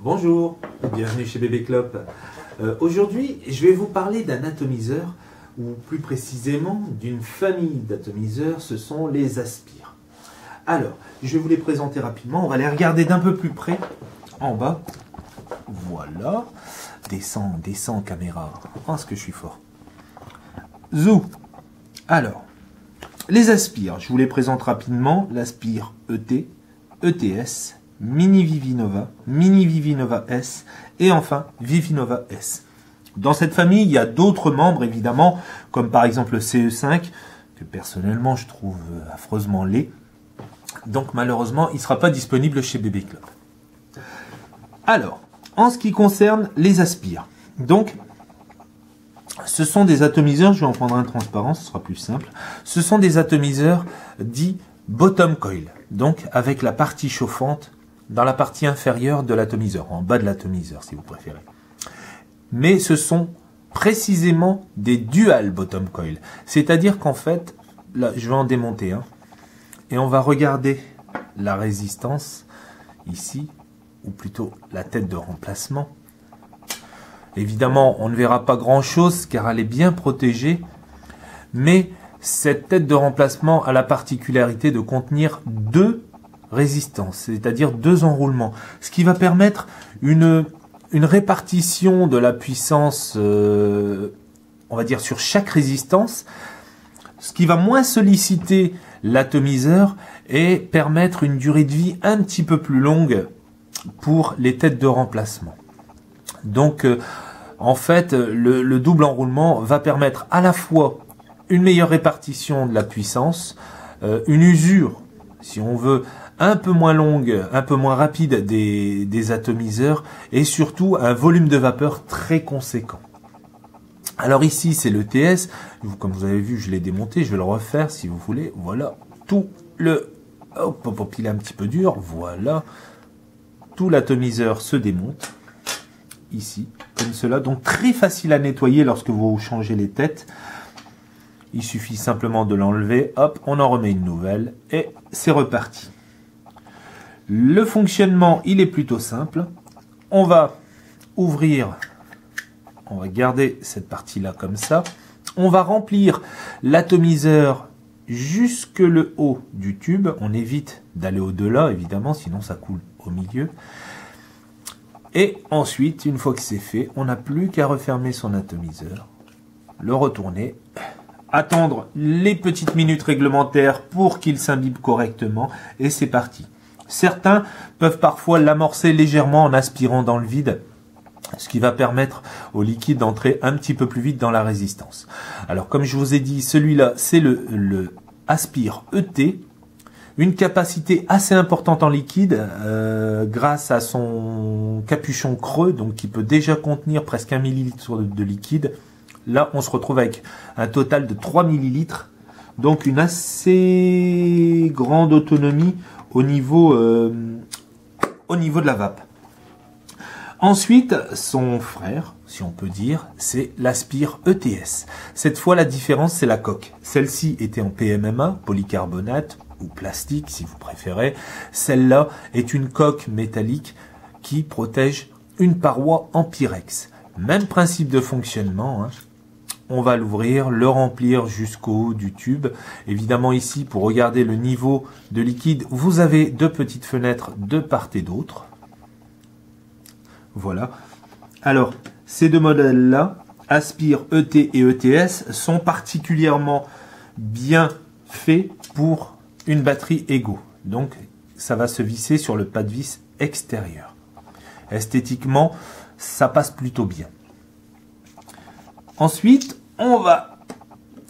Bonjour, bienvenue chez Bébé Clop. Aujourd'hui, je vais vous parler d'un atomiseur, ou plus précisément d'une famille d'atomiseurs, ce sont les aspires. Alors, je vais vous les présenter rapidement, on va les regarder d'un peu plus près, en bas. Voilà, descends caméra, oh ce que je suis fort. Zou. Alors, les aspires, je vous les présente rapidement, l'aspire ET, ETS, Mini Vivinova, Mini Vivinova S et enfin Vivinova S. Dans cette famille, il y a d'autres membres évidemment, comme par exemple le CE5, que personnellement je trouve affreusement laid. Donc malheureusement, il ne sera pas disponible chez Bébé Clop. Alors, en ce qui concerne les aspires, donc ce sont des atomiseurs, je vais en prendre un transparent, ce sera plus simple. Ce sont des atomiseurs dits bottom coil, donc avec la partie chauffante dans la partie inférieure de l'atomiseur, en bas de l'atomiseur si vous préférez. Mais ce sont précisément des dual bottom coil, c'est-à-dire qu'en fait, là je vais en démonter un, et on va regarder la résistance ici, ou plutôt la tête de remplacement. Évidemment, on ne verra pas grand-chose car elle est bien protégée, mais cette tête de remplacement a la particularité de contenir deux résistances, c'est-à-dire deux enroulements, ce qui va permettre une répartition de la puissance, on va dire, sur chaque résistance, ce qui va moins solliciter l'atomiseur et permettre une durée de vie un petit peu plus longue pour les têtes de remplacement. Donc, en fait, le double enroulement va permettre à la fois une meilleure répartition de la puissance, une usure, si on veut, un peu moins longue, un peu moins rapide des atomiseurs, et surtout un volume de vapeur très conséquent. Alors ici, c'est le TS. Comme vous avez vu, je l'ai démonté, je vais le refaire si vous voulez. Voilà, tout le... Hop, hop, hop, il est un petit peu dur, voilà. Tout l'atomiseur se démonte. Ici, comme cela, donc très facile à nettoyer lorsque vous changez les têtes. Il suffit simplement de l'enlever, hop, on en remet une nouvelle et c'est reparti. Le fonctionnement, il est plutôt simple. On va ouvrir, on va garder cette partie-là comme ça. On va remplir l'atomiseur jusque le haut du tube. On évite d'aller au-delà, évidemment, sinon ça coule au milieu. Et ensuite, une fois que c'est fait, on n'a plus qu'à refermer son atomiseur, le retourner, attendre les petites minutes réglementaires pour qu'il s'imbibe correctement, et c'est parti. Certains peuvent parfois l'amorcer légèrement en aspirant dans le vide, ce qui va permettre au liquide d'entrer un petit peu plus vite dans la résistance. Alors comme je vous ai dit, celui-là c'est le Aspire ET, une capacité assez importante en liquide grâce à son capuchon creux, donc qui peut déjà contenir presque 1 millilitre de liquide. Là on se retrouve avec un total de 3 millilitres, donc une assez grande autonomie au niveau de la vape. Ensuite, son frère, si on peut dire, c'est l'Aspire ETS. Cette fois, la différence, c'est la coque. Celle-ci était en PMMA, polycarbonate, ou plastique, si vous préférez. Celle-là est une coque métallique qui protège une paroi en pyrex. Même principe de fonctionnement, hein. On va l'ouvrir, le remplir jusqu'au haut du tube. Évidemment ici, pour regarder le niveau de liquide, vous avez deux petites fenêtres de part et d'autre. Voilà. Alors, ces deux modèles-là, Aspire ET et ETS, sont particulièrement bien faits pour une batterie Ego. Donc, ça va se visser sur le pas de vis extérieur. Esthétiquement, ça passe plutôt bien. Ensuite, on va...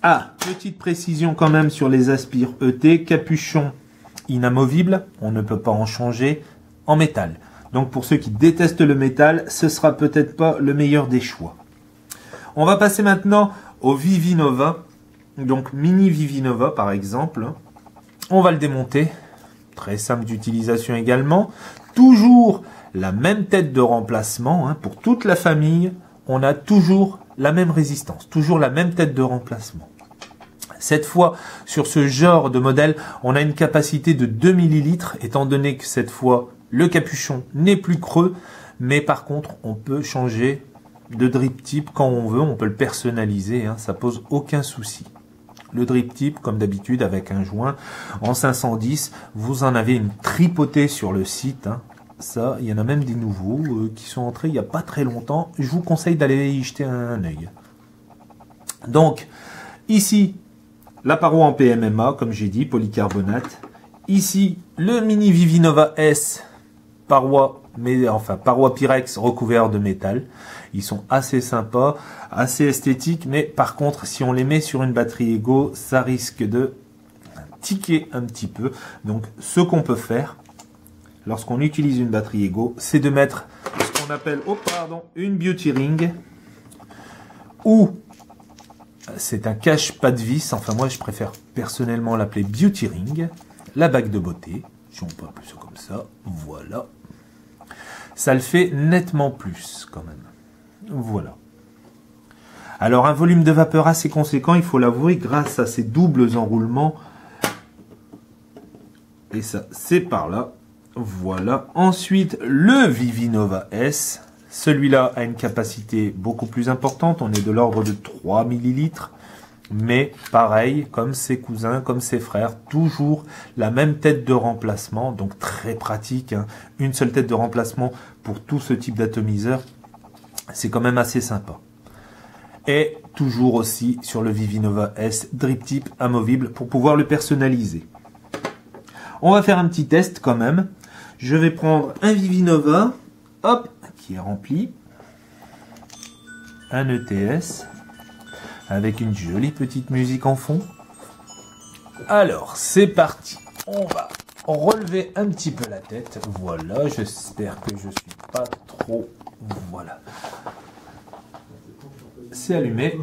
Ah, petite précision quand même sur les Aspire ET. Capuchon inamovible, on ne peut pas en changer, en métal. Donc pour ceux qui détestent le métal, ce sera peut-être pas le meilleur des choix. On va passer maintenant au Vivinova. Donc Mini Vivinova par exemple. On va le démonter. Très simple d'utilisation également. Toujours la même tête de remplacement, hein, pour toute la famille. On a toujours la même résistance, toujours la même tête de remplacement. Cette fois, sur ce genre de modèle, on a une capacité de 2 ml, étant donné que cette fois, le capuchon n'est plus creux, Mais par contre, on peut changer de drip type quand on veut, on peut le personnaliser, hein, ça pose aucun souci. Le drip type, comme d'habitude, avec un joint en 510, vous en avez une tripotée sur le site. Hein. Ça, il y en a même des nouveaux qui sont entrés il n'y a pas très longtemps. Je vous conseille d'aller y jeter un œil. Donc, ici, la paroi en PMMA, comme j'ai dit, polycarbonate. Ici, le mini Vivinova S, paroi Pyrex recouvert de métal. Ils sont assez sympas, assez esthétiques, mais par contre, si on les met sur une batterie Ego, ça risque de tiquer un petit peu. Donc, ce qu'on peut faire, lorsqu'on utilise une batterie Ego, c'est de mettre ce qu'on appelle, une beauty ring, ou c'est un cache pas de vis, enfin moi je préfère personnellement l'appeler beauty ring, la bague de beauté, si on peut appeler ça comme ça, voilà. Ça le fait nettement plus quand même. Voilà. Alors un volume de vapeur assez conséquent, il faut l'avouer, grâce à ces doubles enroulements. Et ça, c'est par là. Voilà. Ensuite, le Vivinova S. Celui-là a une capacité beaucoup plus importante. On est de l'ordre de 3 ml. Mais pareil, comme ses cousins, comme ses frères, toujours la même tête de remplacement. Donc très pratique. Hein. Une seule tête de remplacement pour tout ce type d'atomiseur. C'est quand même assez sympa. Et toujours aussi sur le Vivinova S, drip type amovible pour pouvoir le personnaliser. On va faire un petit test quand même. Je vais prendre un Vivinova, hop, qui est rempli. Un ETS, avec une jolie petite musique en fond. Alors, c'est parti. On va relever un petit peu la tête. Voilà, j'espère que je suis pas trop... Voilà. C'est allumé.